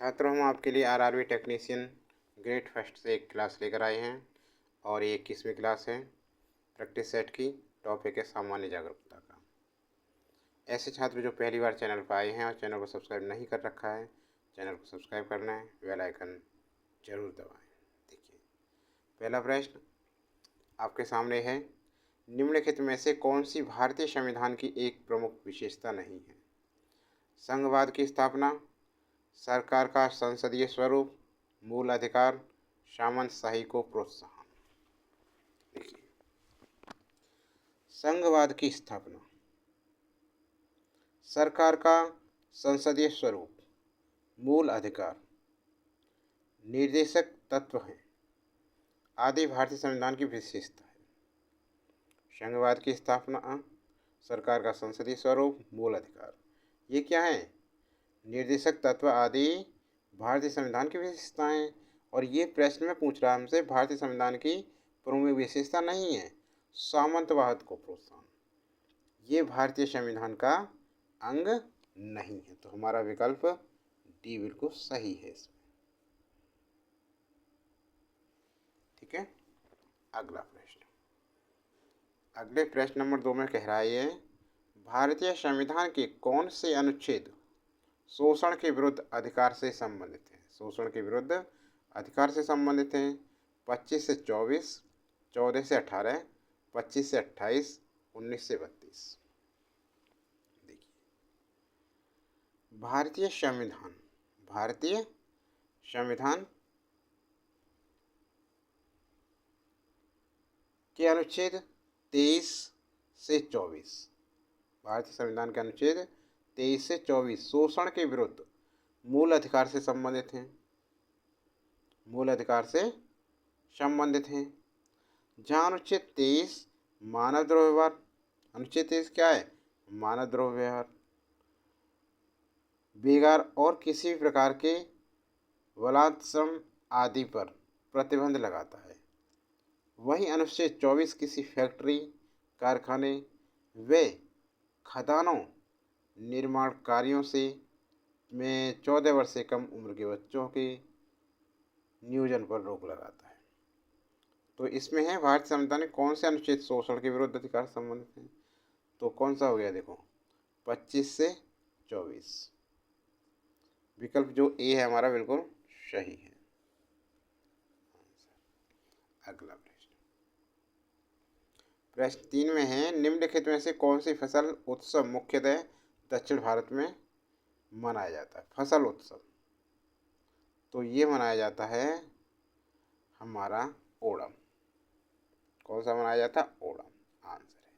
छात्रों, हम आपके लिए आरआरबी टेक्नीशियन ग्रेड फर्स्ट से एक क्लास लेकर आए हैं और ये 21वीं क्लास है प्रैक्टिस सेट की। टॉपिक है सामान्य जागरूकता का। ऐसे छात्र जो पहली बार चैनल पर आए हैं और चैनल को सब्सक्राइब नहीं कर रखा है, चैनल को सब्सक्राइब करना है, बेल आइकन जरूर दबाएं। देखिए, पहला प्रश्न आपके सामने है, निम्नलिखित में से कौन सी भारतीय संविधान की एक प्रमुख विशेषता नहीं है? संघवाद की स्थापना, सरकार का संसदीय स्वरूप, मूल अधिकार, सामंतशाही को प्रोत्साहन। देखिए, संघवाद की स्थापना, सरकार का संसदीय स्वरूप, मूल अधिकार, निर्देशक तत्व हैं आदि भारतीय संविधान की विशेषता है। संघवाद की स्थापना, सरकार का संसदीय स्वरूप, मूल अधिकार, ये क्या है? निर्देशक तत्व आदि भारतीय संविधान की विशेषताएं। और ये प्रश्न में पूछ रहा है हमसे, भारतीय संविधान की प्रमुख विशेषता नहीं है सामंतवाद को प्रोत्साहन, ये भारतीय संविधान का अंग नहीं है। तो हमारा विकल्प डी बिल्कुल सही है इसमें। ठीक है, अगला प्रश्न, अगले प्रश्न नंबर 2 में कह रहा है, भारतीय संविधान के कौन से अनुच्छेद शोषण के विरुद्ध अधिकार से संबंधित है? शोषण के विरुद्ध अधिकार से संबंधित हैं। 25 से 24, 14 से 18, 25 से 28, 19 से 32। देखिए, भारतीय संविधान के अनुच्छेद 23 से 24, भारतीय संविधान के अनुच्छेद 23 से 24 शोषण के विरुद्ध मूल अधिकार से संबंधित हैं, मूल अधिकार से संबंधित हैं। जहाँ अनुच्छेद 23 मानव द्रोह व्यवहार, अनुच्छेद 23 क्या है? मानव द्रोह व्यवहार, बेगार और किसी भी प्रकार के बलात्श्रम आदि पर प्रतिबंध लगाता है। वहीं अनुच्छेद 24 किसी फैक्ट्री, कारखाने व खदानों निर्माण कार्यों से में 14 वर्ष से कम उम्र के बच्चों के नियोजन पर रोक लगाता है। तो इसमें है भारतीय संविधान में कौन से अनुच्छेद शोषण के विरुद्ध अधिकार संबंधित हैं? तो कौन सा हो गया? देखो, 25 से 24। विकल्प जो ए है हमारा बिल्कुल सही है। अगला प्रश्न 3 में है, निम्नलिखित में से कौन सी फसल उत्सव मुख्यतः दक्षिण भारत में मनाया जाता है? फसल उत्सव, तो ये मनाया जाता है हमारा ओणम। कौन सा मनाया जाता है? ओणम आंसर है।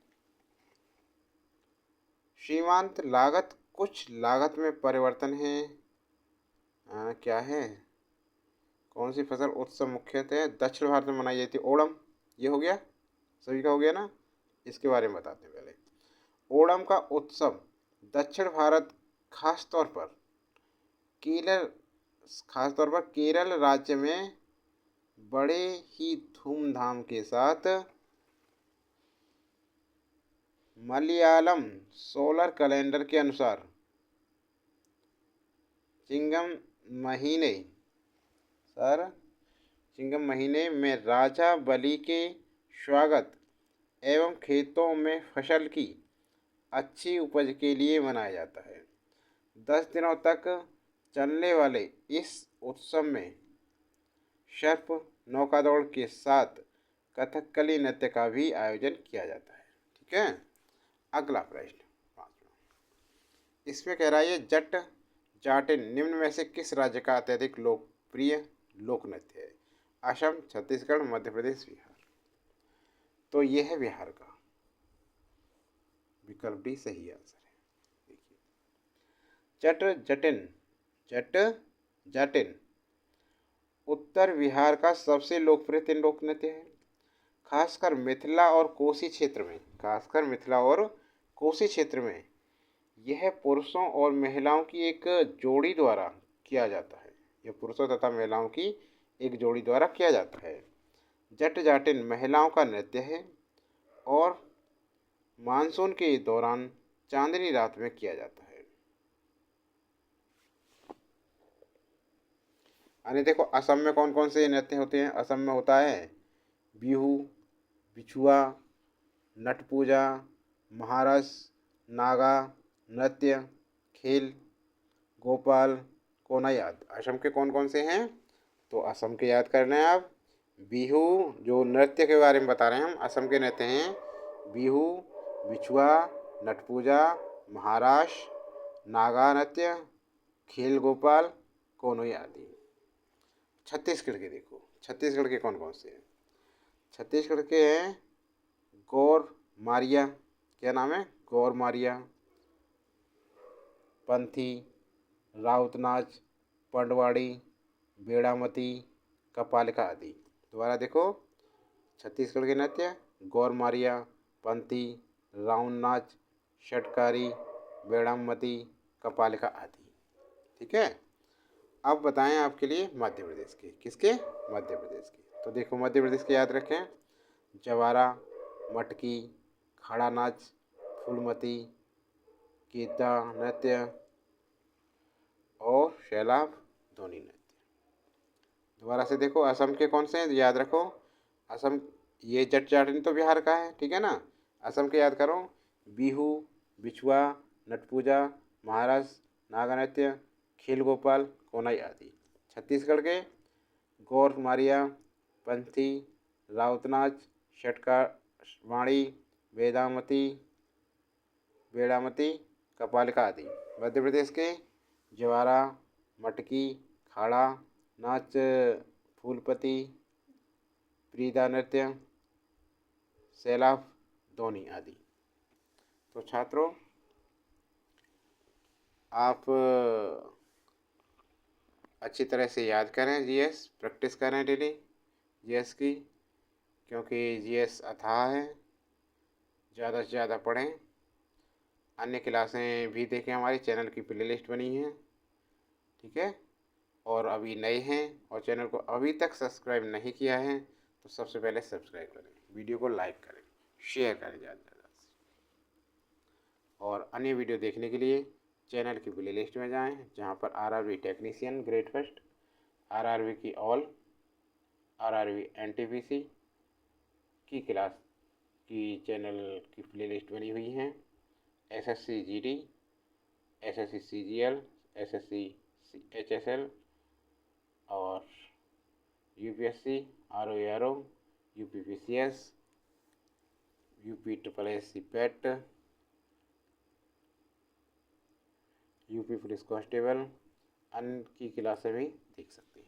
सीमांत लागत, कुछ लागत में परिवर्तन है, क्या है? कौन सी फसल उत्सव मुख्यतः दक्षिण भारत में मनाई जाती है? ओणम। ये हो गया, सभी का हो गया ना? इसके बारे में बताते हैं पहले। ओणम का उत्सव दक्षिण भारत, खासतौर पर केरल राज्य में बड़े ही धूमधाम के साथ मलयालम सोलर कैलेंडर के अनुसार चिंगम महीने में राजा बलि के स्वागत एवं खेतों में फसल की अच्छी उपज के लिए मनाया जाता है। 10 दिनों तक चलने वाले इस उत्सव में सर्प, नौकादौड़ के साथ कथकली नृत्य का भी आयोजन किया जाता है। ठीक है, अगला प्रश्न 5वां, इसमें कह रहा है, जट जाटिन निम्न में से किस राज्य का अत्यधिक लोकप्रिय लोक नृत्य है? असम, छत्तीसगढ़, मध्य प्रदेश, बिहार। तो ये है बिहार का, विकल्प डी सही आंसर है। देखिए, जट जाटिन उत्तर बिहार का सबसे लोकप्रिय तीन लोक नृत्य है। खासकर मिथिला और कोसी क्षेत्र में यह पुरुषों और महिलाओं की एक जोड़ी द्वारा किया जाता है। यह पुरुषों तथा महिलाओं की एक जोड़ी द्वारा किया जाता है। जट जाटिन महिलाओं का नृत्य है और मानसून के दौरान चांदनी रात में किया जाता है। अन्य देखो असम में कौन कौन से नृत्य होते हैं। असम में होता है बिहू, बिछुआ, नट पूजा, महारस, नागा नृत्य, खेल गोपाल, कोना याद। असम के कौन कौन से हैं, तो असम के याद करना है आप। बिहू, जो नृत्य के बारे में बता रहे हैं हम, असम के नृत्य हैं बिहू, बिछुआ, नट पूजा, महारास, नागा नृत्य, खेल गोपाल, कोनोई आदि। छत्तीसगढ़ के देखो, छत्तीसगढ़ के कौन कौन से हैं। छत्तीसगढ़ के हैं गौर मारिया, क्या नाम है, गौर मारिया, पंथी, राउत नाच, पंडवाड़ी, बेड़ामती, कपालिका आदि। दोबारा देखो, छत्तीसगढ़ के नृत्य गौर मारिया, पंथी, राउत नाच, षटकारी, बेड़ामती, कपालिका आदि। ठीक है। अब बताएं आपके लिए मध्य प्रदेश के, किसके, मध्य प्रदेश के। तो देखो मध्य प्रदेश के याद रखें, जवारा, मटकी, खड़ा नाच, फूलमती, गीता नृत्य और सैलाब ध्वनि नृत्य। दोबारा से देखो, असम के कौन से हैं याद रखो। असम, ये जट जाटनी तो बिहार का है, ठीक है ना। असम के याद करो, बिहू, बिछुआ, नट पूजा, महारास, नागा नृत्य, खेल गोपाल, कोनाई आदि। छत्तीसगढ़ के गौर मारिया, पंथी, राउतनाच, षटवाणी, वेदामती, बेड़ामती, कपालिका आदि। मध्य प्रदेश के जवारा, मटकी, खाड़ा नाच, फूलपति, प्रीदा नृत्य, सैलाब ध्वनि आदि। तो छात्रों, आप अच्छी तरह से याद करें, जीएस प्रैक्टिस करें डेली जीएस की, क्योंकि जीएस अथाह है। ज़्यादा से ज़्यादा पढ़ें। अन्य क्लासें भी देखें, हमारी चैनल की प्लेलिस्ट बनी है, ठीक है। और अभी नए हैं और चैनल को अभी तक सब्सक्राइब नहीं किया है तो सबसे पहले सब्सक्राइब करें, वीडियो को लाइक करें, शेयर करें ज़्यादा से ज़्यादा। और अन्य वीडियो देखने के लिए चैनल की प्लेलिस्ट में जाएं, जहां पर RRB technician grade first, RRB की ऑल, आरआरबी एनटीपीसी की क्लास की चैनल की प्लेलिस्ट बनी हुई हैं। SSC GD, SSC CGL, SSC HSL और UPSC, RO, UPPCS, UP triple SC PET, UP police constable, अन्य की क्लासें भी देख सकते हैं।